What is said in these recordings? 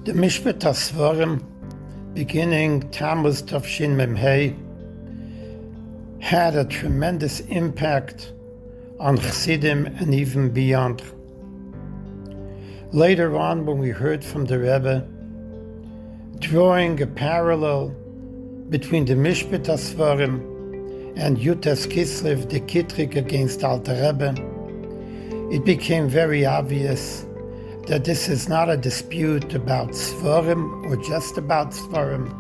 The Mishpat Seforim, beginning Tammuz Tavshin Mem Hei, had a tremendous impact on Chassidim and even beyond. Later on, when we heard from the Rebbe, drawing a parallel between the Mishpat Seforim and Yutas Kislev, the Kitrik against Alter Rebbe, it became very obvious that this is not a dispute about Seforim or just about Seforim.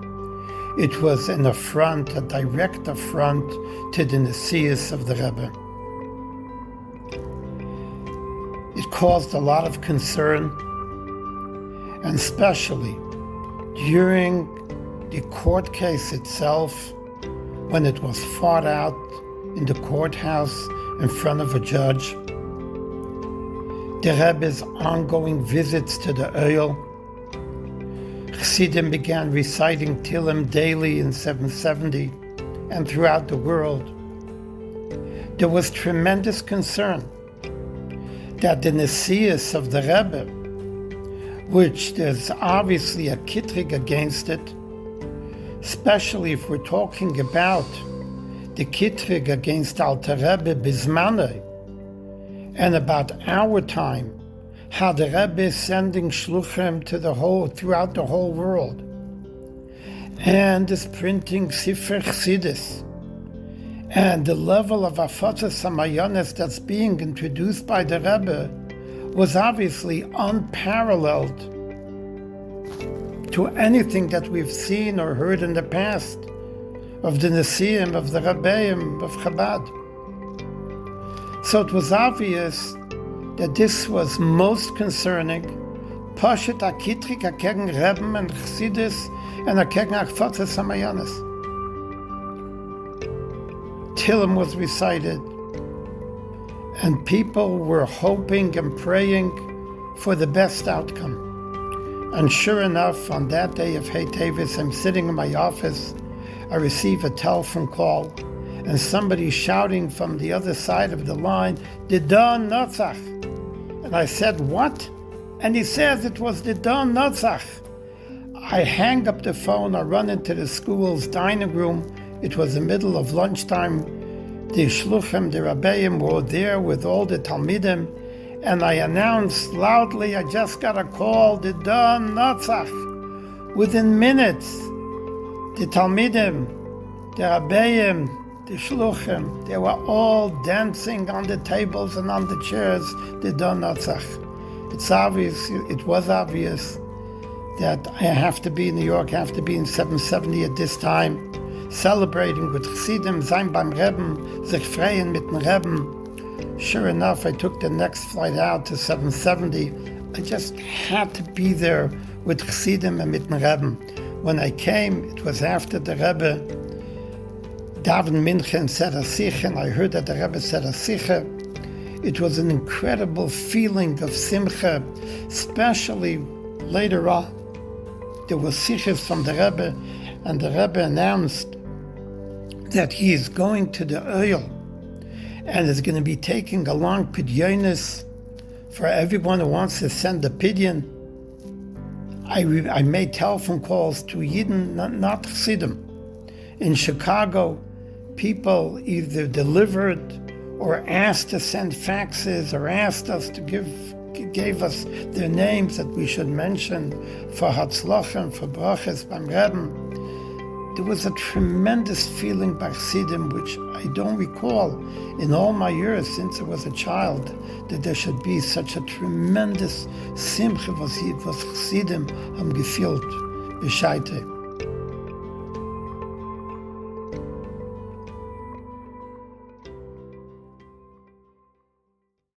It was an affront, a direct affront to the Nesios of the Rebbe. It caused a lot of concern, and especially during the court case itself, when it was fought out in the courthouse in front of a judge. The Rebbe's ongoing visits to the Oil. Chassidim began reciting Tehillim daily in 770 and throughout the world. There was tremendous concern that the Nesios of the Rebbe, which there's obviously a kitrig against it, especially if we're talking about the kitrig against Alter Rebbe Bismanei, and about our time, how the Rebbe is sending shluchim to throughout the whole world, and is printing Sefer Chassidus, and the level of afotzas hamayones that's being introduced by the Rebbe was obviously unparalleled to anything that we've seen or heard in the past of the Nesiim, of the Rebbeim, of Chabad. So it was obvious that this was most concerning. Pashat akitrik akegen Rebbe and Chassidus and akegen afotzas hamayones. Tehillim was recited, and people were hoping and praying for the best outcome. And sure enough, on that day of Hei Teves, I'm sitting in my office, I receive a telephone call, and somebody shouting from the other side of the line, Didan Notzach. And I said, what? And he says it was Didan Notzach. I hang up the phone, I run into the school's dining room. It was the middle of lunchtime. The shluchim, the Rebbeim were there with all the Talmidim. And I announced loudly, I just got a call, Didan Notzach. Within minutes, the Talmidim, the Rebbeim, the shluchim, they were all dancing on the tables and on the chairs, Didan Notzach. It was obvious that I have to be in New York, I have to be in 770 at this time, celebrating with Chassidim, sein beim Rebbe, sich freien mit dem Rebbe. Sure enough, I took the next flight out to 770. I just had to be there with Chassidim and mit dem Rebbe. When I came, it was after the Rebbe Daven Mincha said a Simcha, and I heard that the Rebbe said a Simcha. It was an incredible feeling of Simcha, especially later on. There were Simchas from the Rebbe, and the Rebbe announced that he is going to the Oil and is going to be taking along pidyonis for everyone who wants to send a pidyon. I made telephone calls to Yidden, not Chassidim. In Chicago, people either delivered or asked to send faxes or asked us to gave us their names that we should mention for Hatzlochem, for Brachas, beim Rebbe. There was a tremendous feeling by Chassidim, which I don't recall in all my years since I was a child, that there should be such a tremendous Simcha, was Chassidim am gefühlt, bescheite.